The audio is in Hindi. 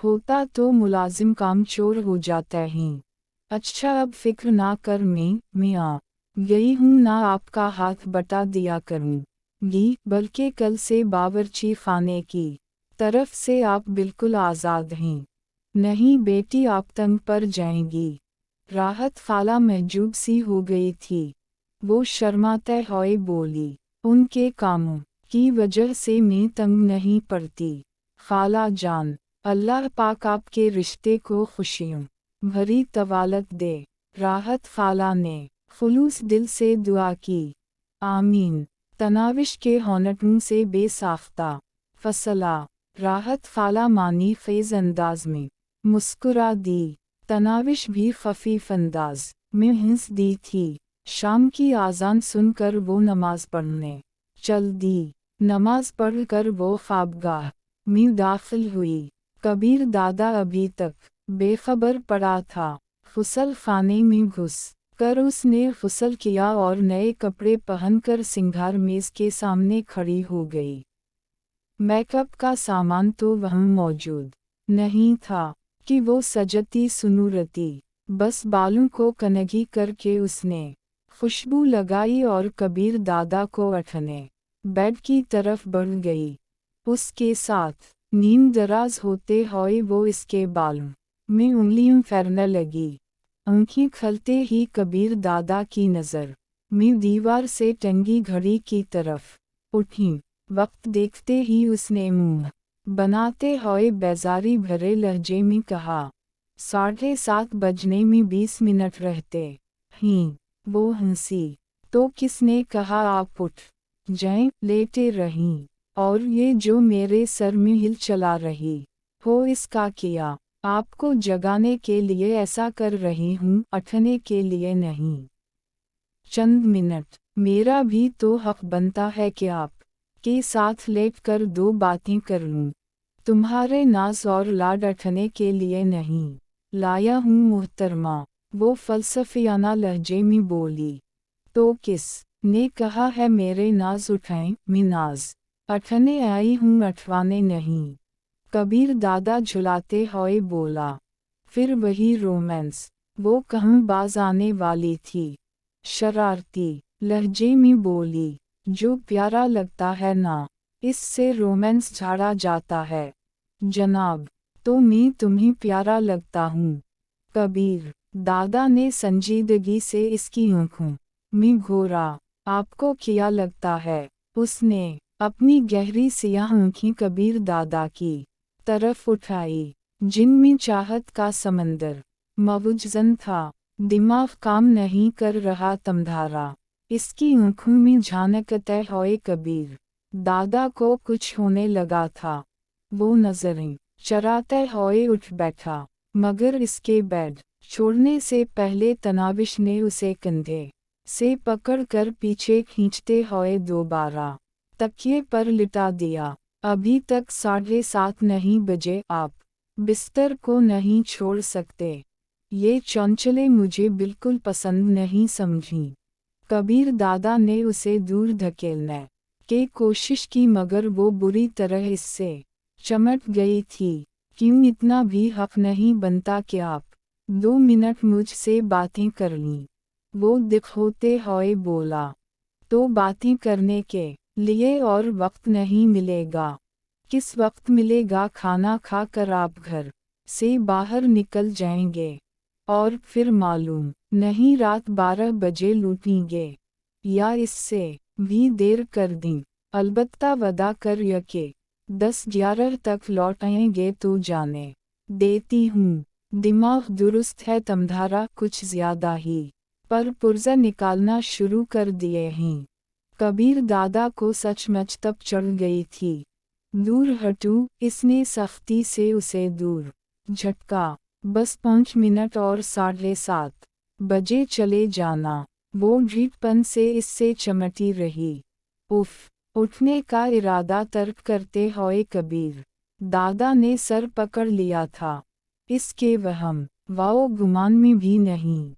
होता तो मुलाजिम कामचोर हो जाता ही। अच्छा अब फिक्र ना कर मैं आ गई हूँ ना आपका हाथ बटा दिया करूँगी, बल्कि कल से बावर्ची खाने की तरफ से आप बिल्कुल आज़ाद हैं। नहीं बेटी आप तंग पर जाएंगी। राहत खाला महजूब सी हो गई थी। वो शर्माते हुए बोली, उनके कामों की वजह से मैं तंग नहीं पड़ती खाला जान। अल्लाह पाक आपके रिश्ते को खुशियों भरी तवालत दे। राहत खाला ने खुलूस दिल से दुआ की। आमीन। तनाविश के होनटों से बेसाख्ता फसला। राहत खाला मानी फेज अंदाज में मुस्कुरा दी। तनाविश भी खफीफ अंदाज में हंस दी थी। शाम की आज़ान सुनकर वो नमाज पढ़ने चल दी। नमाज पढ़कर वो ख्वाबगाह में दाखिल हुई। कबीर दादा अभी तक बेखबर पड़ा था। गुस्ल खाने में घुस कर उसने गुस्ल किया और नए कपड़े पहनकर सिंगार मेज़ के सामने खड़ी हो गई। मेकअप का सामान तो वहाँ मौजूद नहीं था कि वो सजती सुनूरती। बस बालों को कनघी करके उसने खुशबू लगाई और कबीर दादा को उठने बेड की तरफ बढ़ गई। उसके साथ नींद दराज होते हुए वो इसके बालों में उंगलियों फेरने लगी। आँखें खलते ही कबीर दादा की नज़र में दीवार से टंगी घड़ी की तरफ उठी। वक्त देखते ही उसने मुंह बनाते हुए बेजारी भरे लहजे में कहा, 7:30 बजने में 20 मिनट रहते हैं। वो हंसी। तो किसने कहा आप उठ जाएं? लेटे रहीं और ये जो मेरे सर में हिल चला रही हो इसका किया? आपको जगाने के लिए ऐसा कर रही हूँ, उठने के लिए नहीं। चंद मिनट मेरा भी तो हक बनता है कि आप के साथ लेटकर दो बातें कर लूं। तुम्हारे नाज और लाड उठने के लिए नहीं लाया हूँ मुहतरमा। वो फलसफियाना लहजे में बोली। तो किस ने कहा है मेरे नाज उठाएं? मैं नाज उठने आई हूँ, उठवाने नहीं। कबीर दादा झुलाते हुए बोला। फिर वही रोमांस। वो कहूँ बाज आने वाली थी। शरारती लहजे में बोली, जो प्यारा लगता है ना, इससे रोमांस झाड़ा जाता है। जनाब, तो मैं तुम्हें प्यारा लगता हूँ? कबीर दादा ने संजीदगी से इसकी आँखों में घोरा। आपको क्या लगता है? उसने अपनी गहरी सियाह आँखें कबीर दादा की तरफ उठाई, जिनमें चाहत का समंदर मौजूद था। दिमाग काम नहीं कर रहा तमधारा। इसकी आँखों में झांकते हुए कबीर दादा को कुछ होने लगा था। वो नजरें चराते हुए उठ बैठा, मगर इसके बेड छोड़ने से पहले तनाविश ने उसे कंधे से पकड़कर पीछे खींचते हुए दोबारा तकिए पर लिटा दिया। अभी तक 7:30 नहीं बजे, आप बिस्तर को नहीं छोड़ सकते? ये चौंचले मुझे बिल्कुल पसंद नहीं समझी। कबीर दादा ने उसे दूर धकेलने की कोशिश की, मगर वो बुरी तरह इससे चमट गई थी। क्यों इतना भी हक नहीं बनता कि आप 2 मिनट मुझसे बातें कर लीं? वो दिखोते हुए बोला। तो बातें करने के लिए और वक्त नहीं मिलेगा? किस वक्त मिलेगा? खाना खाकर आप घर से बाहर निकल जाएंगे और फिर मालूम नहीं रात 12 बजे लौटेंगे या इससे भी देर कर दें। अलबत्ता वदा कर यके 10-11 तक लौटेंगे तो जाने देती हूँ। दिमाग दुरुस्त है तमधारा कुछ ज्यादा ही, पर पुर्जा निकालना शुरू कर दिए हैं। कबीर दादा को सचमुच तप चढ़ गई थी। दूर हटू, इसने सख्ती से उसे दूर झटका। बस 5 मिनट और 7:30 बजे चले जाना। वो ढीठपन से इससे चमटी रही। उफ! उठने का इरादा तर्क करते हुए कबीर दादा ने सर पकड़ लिया था। इसके वहम वाओ गुमान में भी नहीं